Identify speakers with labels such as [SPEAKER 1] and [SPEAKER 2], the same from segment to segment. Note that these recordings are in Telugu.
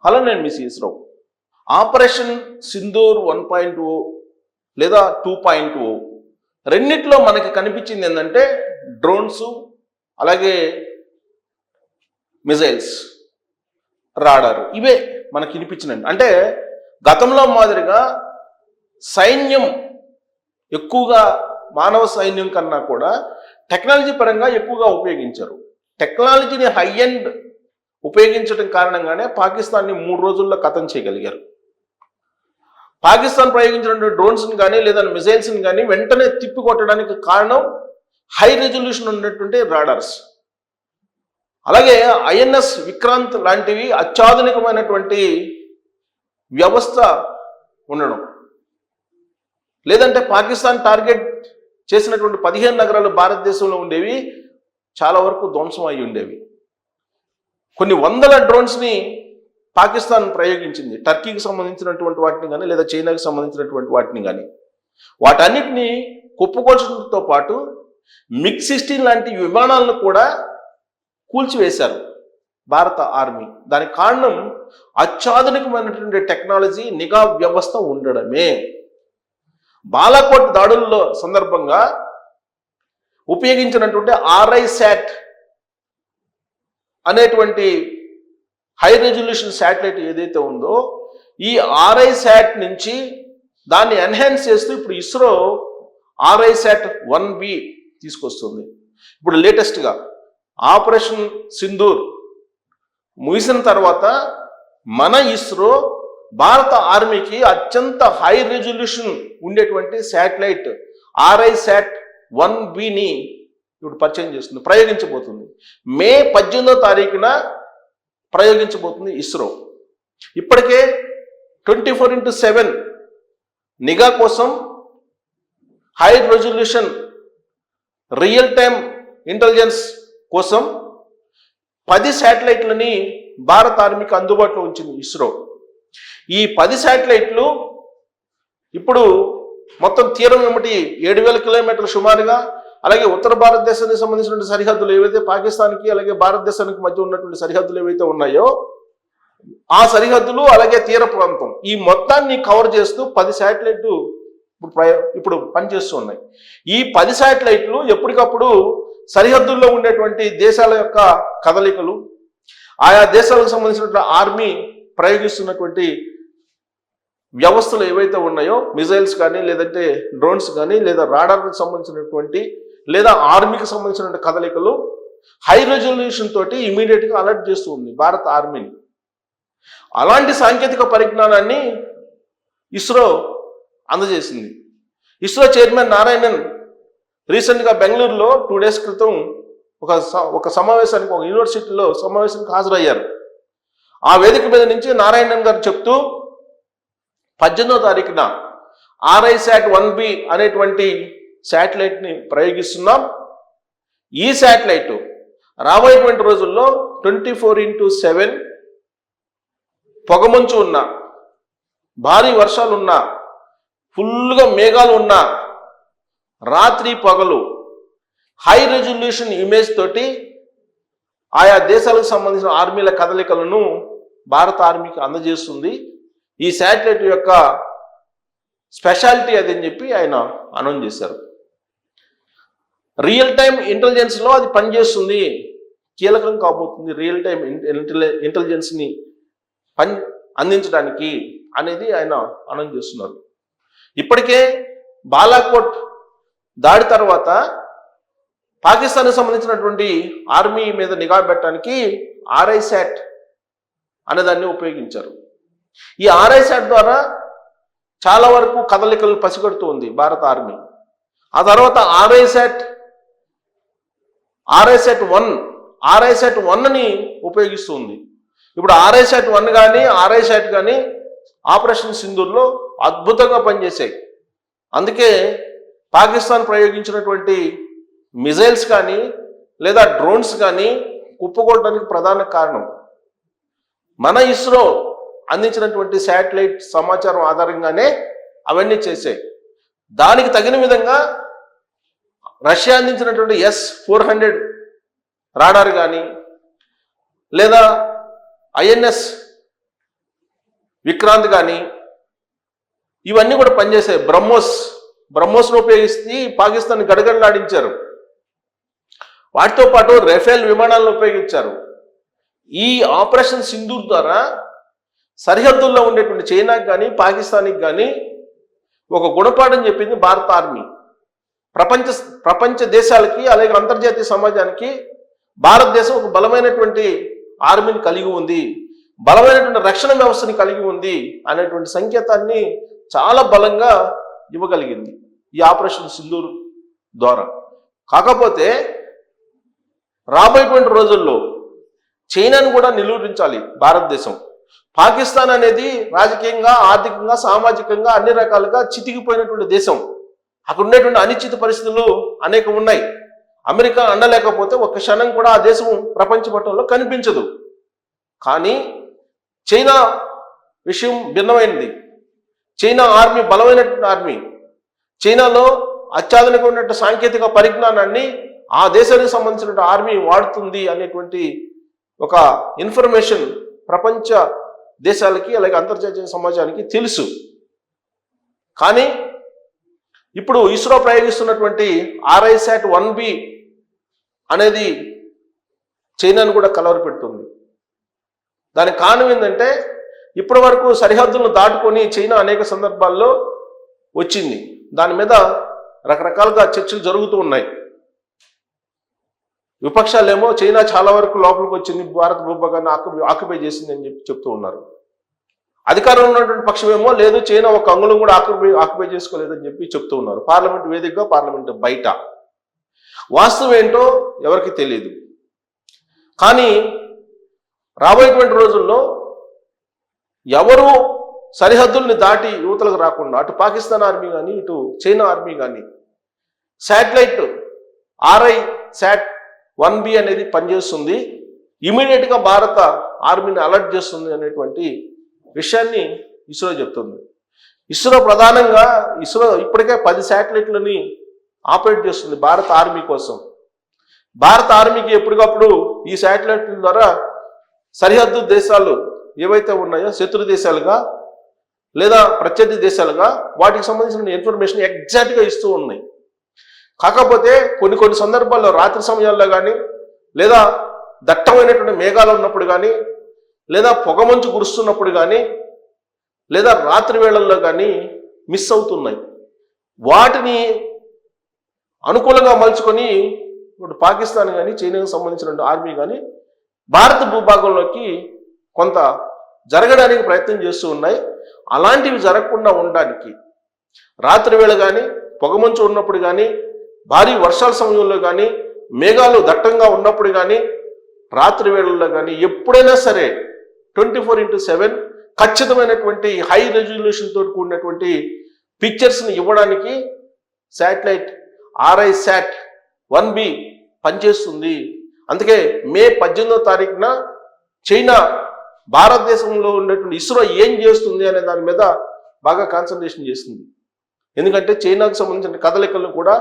[SPEAKER 1] హలో, నేను మీ సిఎస్ రావు. ఆపరేషన్ సింధూర్ 1.0 లేదా 2.0 రెండిట్లో మనకి కనిపించింది ఏంటంటే డ్రోన్స్, అలాగే మిజైల్స్, రాడార్. ఇవే మనకి వినిపించినండి. అంటే గతంలో మాదిరిగా సైన్యం ఎక్కువగా మానవ సైన్యం కన్నా కూడా టెక్నాలజీ పరంగా ఎక్కువగా ఉపయోగించారు. టెక్నాలజీని హై ఎండ్ ఉపయోగించడం కారణంగానే పాకిస్తాన్ని 3 రోజుల్లో ఖతం చేయగలిగారు. పాకిస్తాన్ ప్రయోగించినటువంటి డ్రోన్స్ని కానీ లేదా మిజైల్స్ని కానీ వెంటనే తిప్పి కొట్టడానికి కారణం హై రెజల్యూషన్ ఉన్నటువంటి రాడార్స్. అలాగే ఐఎన్ఎస్ విక్రాంత్ లాంటివి అత్యాధునికమైనటువంటి వ్యవస్థ ఉండడం. లేదంటే పాకిస్తాన్ టార్గెట్ చేసినటువంటి 15 నగరాలు భారతదేశంలో ఉండేవి చాలా వరకు ధ్వంసం అయి ఉండేవి. కొన్ని వందల డ్రోన్స్ని పాకిస్తాన్ ప్రయోగించింది, టర్కీకి సంబంధించినటువంటి వాటిని కానీ లేదా చైనాకి సంబంధించినటువంటి వాటిని కానీ. వాటన్నిటిని కుప్పకొల్చడంతో పాటు MiG-16 లాంటి విమానాలను కూడా కూల్చివేశారు భారత ఆర్మీ. దానికి కారణం అత్యాధునికమైనటువంటి టెక్నాలజీ, నిఘా వ్యవస్థ ఉండడమే. బాలాకోట్ దాడుల్లో సందర్భంగా ఉపయోగించినటువంటి RISAT అనేటువంటి హై రెజల్యూషన్ శాటిలైట్ ఏదైతే ఉందో, ఈ RISAT నుంచి దాన్ని ఎన్హాన్స్ చేస్తూ ఇప్పుడు ఇస్రో RISAT 1B తీసుకొస్తుంది. ఇప్పుడు లేటెస్ట్గా ఆపరేషన్ సింధూర్ ముగిసిన తర్వాత మన ఇస్రో భారత ఆర్మీకి అత్యంత హై రెజల్యూషన్ ఉండేటువంటి శాటిలైట్ RISAT 1Bని ఇప్పుడు పరిచయం చేస్తుంది, ప్రయోగించబోతుంది. మే 18వ తారీఖున ప్రయోగించబోతుంది ఇస్రో. ఇప్పటికే 24x7 నిఘా కోసం, high resolution real time intelligence కోసం 10 శాటిలైట్లని భారత ఆర్మీకి అందుబాటులో ఉంచింది ఇస్రో. ఈ 10 శాటిలైట్లు ఇప్పుడు మొత్తం తీరం వెంబటి 7,000 కిలోమీటర్లు సుమారుగా, అలాగే ఉత్తర భారతదేశానికి సంబంధించిన సరిహద్దులు ఏవైతే పాకిస్తాన్కి అలాగే భారతదేశానికి మధ్య ఉన్నటువంటి సరిహద్దులు ఏవైతే ఉన్నాయో ఆ సరిహద్దులు, అలాగే తీర ప్రాంతం, ఈ మొత్తాన్ని కవర్ చేస్తూ 10 శాటిలైట్లు ఇప్పుడు పనిచేస్తూ ఉన్నాయి. ఈ 10 శాటిలైట్లు ఎప్పటికప్పుడు సరిహద్దుల్లో ఉండేటువంటి దేశాల యొక్క కదలికలు, ఆయా దేశాలకు సంబంధించినటువంటి ఆర్మీ ప్రయోగిస్తున్నటువంటి వ్యవస్థలు ఏవైతే ఉన్నాయో, మిజైల్స్ కానీ లేదంటే డ్రోన్స్ కానీ లేదా రాడార్కి సంబంధించినటువంటి లేదా ఆర్మీకి సంబంధించినటువంటి కదలికలు హై రెజల్యూషన్ తోటి ఇమీడియట్గా అలర్ట్ చేస్తూ ఉంది భారత ఆర్మీని. అలాంటి సాంకేతిక పరిజ్ఞానాన్ని ఇస్రో అందజేసింది. ఇస్రో చైర్మన్ నారాయణన్ రీసెంట్గా బెంగళూరులో 2 డేస్ క్రితం ఒక సమావేశానికి, ఒక యూనివర్సిటీలో సమావేశానికి హాజరయ్యారు. ఆ వేదిక మీద నుంచి నారాయణన్ గారు చెప్తూ 18వ తారీఖున RISAT 1B అనేటువంటి శాటిలైట్ని ప్రయోగిస్తున్నాం. ఈ శాటిలైట్ రాబోయేటువంటి రోజుల్లో 24x7 పొగమంచు ఉన్న, భారీ వర్షాలు ఉన్న, ఫుల్గా మేఘాలు ఉన్న, రాత్రి పగలు హై రెజల్యూషన్ ఇమేజ్ తోటి ఆయా దేశాలకు సంబంధించిన ఆర్మీల కదలికలను భారత ఆర్మీకి అందజేస్తుంది. ఈ శాటిలైట్ యొక్క స్పెషాలిటీ అదని చెప్పి ఆయన అనౌన్స్ చేశారు. రియల్ టైమ్ ఇంటెలిజెన్స్లో అది పనిచేస్తుంది, కీలకం కాబోతుంది రియల్ టైమ్ ఇంటెలిజెన్స్ని అందించడానికి అనేది ఆయన అనౌన్స్ చేస్తున్నారు. ఇప్పటికే బాలాకోట్ దాడి తర్వాత పాకిస్తాన్కి సంబంధించినటువంటి ఆర్మీ మీద నిఘా పెట్టడానికి RISAT అనేదాన్ని ఉపయోగించారు. ఈ RISAT ద్వారా చాలా వరకు కదలికలు పసిగడుతూ ఉంది భారత ఆర్మీ. ఆ తర్వాత RISAT 1ని ఉపయోగిస్తుంది. ఇప్పుడు RISAT 1 కానీ RISAT కానీ ఆపరేషన్ సింధూర్లో అద్భుతంగా పనిచేశాయి. అందుకే పాకిస్తాన్ ప్రయోగించినటువంటి మిజైల్స్ కానీ లేదా డ్రోన్స్ కానీ కుప్పకొట్టడానికి ప్రధాన కారణం మన ఇస్రో అందించినటువంటి శాటిలైట్ సమాచారం ఆధారంగానే అవన్నీ చేశాయి. దానికి తగిన విధంగా రష్యా అందించినటువంటి S-400 రాడార్ కానీ లేదా INS విక్రాంత్ కానీ ఇవన్నీ కూడా పనిచేసాయి. బ్రహ్మోస్ను ఉపయోగిస్తే పాకిస్తాన్ గడగడలాడించారు. వాటితో పాటు రఫేల్ విమానాలను ఉపయోగించారు. ఈ ఆపరేషన్ సింధూర్ ద్వారా సరిహద్దుల్లో ఉండేటువంటి చైనాకి కానీ పాకిస్తాన్కి కానీ ఒక గుణపాఠం చెప్పింది భారత ఆర్మీ. ప్రపంచ దేశాలకి అలాగే అంతర్జాతీయ సమాజానికి భారతదేశం ఒక బలమైనటువంటి ఆర్మీని కలిగి ఉంది, బలమైనటువంటి రక్షణ వ్యవస్థని కలిగి ఉంది అనేటువంటి సంకేతాన్ని చాలా బలంగా ఇవ్వగలిగింది ఈ ఆపరేషన్ సింధూర్ ద్వారా. కాకపోతే రాబోయేటువంటి రోజుల్లో చైనాను కూడా నిలువరించాలి భారతదేశం. పాకిస్తాన్ అనేది రాజకీయంగా, ఆర్థికంగా, సామాజికంగా అన్ని రకాలుగా చితికిపోయినటువంటి దేశం. అక్కడ ఉండేటువంటి అనిశ్చిత పరిస్థితులు అనేకం ఉన్నాయి. అమెరికా అండలేకపోతే ఒక్క క్షణం కూడా ఆ దేశం ప్రపంచ పటంలో కనిపించదు. కానీ చైనా విషయం భిన్నమైనది. చైనా ఆర్మీ బలమైనటువంటి ఆర్మీ. చైనాలో అత్యాధునికమైనటువంటి సాంకేతిక పరిజ్ఞానాన్ని ఆ దేశానికి సంబంధించిన ఆర్మీ వాడుతుంది అనేటువంటి ఒక ఇన్ఫర్మేషన్ ప్రపంచ దేశాలకి అలాగే అంతర్జాతీయ సమాజానికి తెలుసు. కానీ ఇప్పుడు ఇస్రో ప్రయోగిస్తున్నటువంటి RISAT 1B అనేది చైనాను కూడా కలవరపెడుతుంది. దానికి కారణం ఏంటంటే ఇప్పటి వరకు సరిహద్దులను దాటుకొని చైనా అనేక సందర్భాల్లో వచ్చింది. దాని మీద రకరకాలుగా చర్చలు జరుగుతూ ఉన్నాయి. విపక్షాలేమో చైనా చాలా వరకు లోపలికి వచ్చింది, భారత భూభాగాన్ని ఆక్యుపై చేసింది అని చెప్తూ ఉన్నారు. అధికారంలో ఉన్నటువంటి పక్షమేమో లేదు, చైనా ఒక అంగుళం కూడా ఆక్యుపై చేసుకోలేదని చెప్తూ ఉన్నారు. పార్లమెంట్ వేదికగా, పార్లమెంట్ బయట. వాస్తవం ఏంటో ఎవరికి తెలియదు. కానీ రాబోయేటువంటి రోజుల్లో ఎవరు సరిహద్దుల్ని దాటి యువతలకు రాకుండా అటు పాకిస్తాన్ ఆర్మీ కానీ ఇటు చైనా ఆర్మీ కానీ శాటిలైట్ RISAT 1B అనేది పనిచేస్తుంది, ఇమీడియట్గా భారత ఆర్మీని అలర్ట్ చేస్తుంది అనేటువంటి విషయాన్ని ఇస్రో చెప్తుంది. ఇస్రో ప్రధానంగా ఇప్పటికే 10 శాటిలైట్లని ఆపరేట్ చేస్తుంది భారత ఆర్మీ కోసం. భారత ఆర్మీకి ఎప్పటికప్పుడు ఈ శాటిలైట్ల ద్వారా సరిహద్దు దేశాలు ఏవైతే ఉన్నాయో శత్రు దేశాలుగా లేదా ప్రత్యర్థి దేశాలుగా వాటికి సంబంధించిన ఇన్ఫర్మేషన్ ఎగ్జాక్ట్గా ఇస్తూ ఉన్నాయి. కాకపోతే కొన్ని సందర్భాల్లో రాత్రి సమయాల్లో కానీ లేదా దట్టమైనటువంటి మేఘాలు ఉన్నప్పుడు కానీ లేదా పొగమంచు కురుస్తున్నప్పుడు కానీ లేదా రాత్రి వేళల్లో కానీ మిస్ అవుతున్నాయి. వాటిని అనుకూలంగా మలుచుకొని ఇప్పుడు పాకిస్తాన్ కానీ చైనాకు సంబంధించిన ఆర్మీ కానీ భారత భూభాగంలోకి కొంత జరగడానికి ప్రయత్నం చేస్తూ ఉన్నాయి. అలాంటివి జరగకుండా ఉండడానికి రాత్రి వేళ కానీ పొగమంచు ఉన్నప్పుడు కానీ భారీ వర్షాల సమయంలో కానీ మేఘాలు దట్టంగా ఉన్నప్పుడు కానీ రాత్రి వేళల్లో కానీ ఎప్పుడైనా సరే 24/7 ఖచ్చితమైనటువంటి హై రెజల్యూషన్ తోటి కూడినటువంటి పిక్చర్స్ని ఇవ్వడానికి శాటిలైట్ RISAT 1B పనిచేస్తుంది. అందుకే మే 18వ తారీఖున చైనా భారతదేశంలో ఉండేటువంటి ఇస్రో ఏం చేస్తుంది అనే దాని మీద బాగా కాన్సన్ట్రేషన్ చేస్తుంది. ఎందుకంటే చైనాకు సంబంధించిన కదలికలను కూడా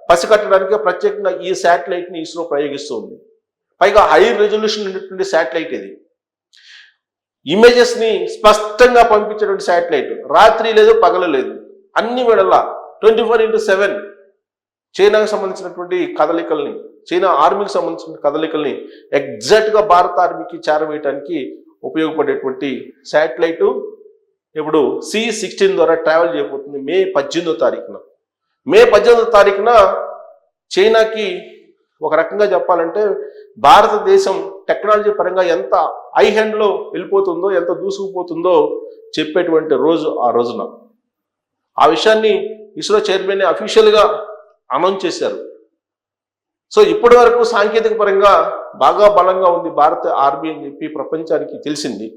[SPEAKER 1] పసిగట్టడానికి ప్రత్యేకంగా ఈ శాటిలైట్ని ఇస్రో ప్రయోగిస్తుంది. పైగా హై రెజల్యూషన్ ఉండేటువంటి శాటిలైట్ ఇది. ఇమేజెస్ని స్పష్టంగా పంపించేటువంటి శాటిలైట్. రాత్రి లేదు, పగలు లేదు, అన్ని వేళలా 24/7 చైనాకు సంబంధించినటువంటి కదలికల్ని, చైనా ఆర్మీకి సంబంధించిన కదలికల్ని ఎగ్జాక్ట్గా భారత ఆర్మీకి చేరవేయడానికి ఉపయోగపడేటువంటి శాటిలైటు ఇప్పుడు C-16 ద్వారా ట్రావెల్ చేయబోతుంది మే 18వ తారీఖున. మే 18వ తారీఖున చైనాకి ఒక రకంగా చెప్పాలంటే భారతదేశం టెక్నాలజీ పరంగా ఎంత హై హ్యాండ్లో వెళ్ళిపోతుందో, ఎంత దూసుకుపోతుందో చెప్పేటువంటి రోజు ఆ రోజున. ఆ విషయాన్ని ఇస్రో చైర్మన్ అఫీషియల్గా అనౌన్స్ చేశారు. సో ఇప్పటి వరకు సాంకేతిక పరంగా బాగా బలంగా ఉంది భారత ఆర్మీ అని చెప్పి ప్రపంచానికి తెలిసింది.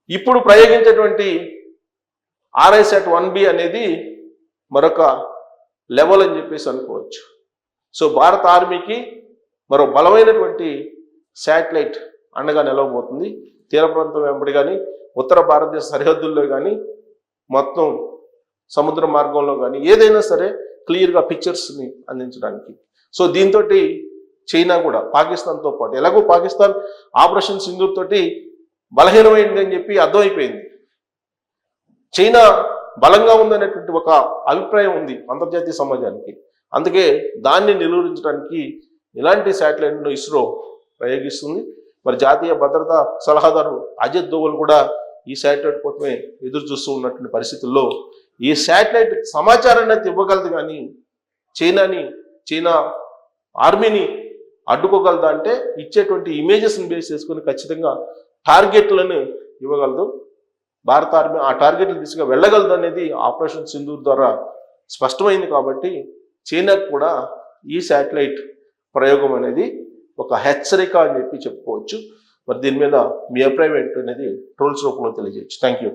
[SPEAKER 1] ఇప్పుడు ప్రయోగించేటువంటి RISAT 1B అనేది మరొక లెవెల్ అని చెప్పేసి అనుకోవచ్చు. సో భారత ఆర్మీకి మరో బలమైనటువంటి శాటిలైట్ అండగా నిలవబోతుంది. తీర ప్రాంతం వెంబడి కానీ ఉత్తర భారతదేశ సరిహద్దుల్లో కానీ మొత్తం సముద్ర మార్గంలో కానీ ఏదైనా సరే క్లియర్గా పిక్చర్స్ని అందించడానికి. సో దీంతో చైనా కూడా పాకిస్తాన్తో పాటు, ఎలాగో పాకిస్తాన్ ఆపరేషన్ సింధూర్ తోటి బలహీనమైంది అని చెప్పి అర్థమైపోయింది. చైనా బలంగా ఉందనేటువంటి ఒక అభిప్రాయం ఉంది అంతర్జాతీయ సమాజానికి. అందుకే దాన్ని నిలువరించడానికి ఇలాంటి శాటిలైట్ను ఇస్రో ప్రయోగిస్తుంది. మరి జాతీయ భద్రతా సలహాదారు అజిత్ దోవల్ కూడా ఈ శాటిలైట్ కోసమే ఎదురు చూస్తూ ఉన్నటువంటి పరిస్థితుల్లో ఈ శాటిలైట్ సమాచారాన్ని అయితే ఇవ్వగలదు, కానీ చైనా ఆర్మీని అడ్డుకోగలదా అంటే ఇచ్చేటువంటి ఇమేజెస్ని బేస్ చేసుకొని ఖచ్చితంగా టార్గెట్లను ఇవ్వగలదు. భారత ఆర్మీ ఆ టార్గెట్ల దిశగా వెళ్ళగలదు అనేది ఆపరేషన్ సింధూర్ ద్వారా స్పష్టమైంది. కాబట్టి చైనాకు కూడా ఈ శాటిలైట్ ప్రయోగం అనేది ఒక హెచ్చరిక అని చెప్పి చెప్పుకోవచ్చు. మరి దీని మీద మీ అభిప్రాయం ఏంటనేది ట్రోల్స్ రూపంలో తెలియజేయచ్చు. Thank you.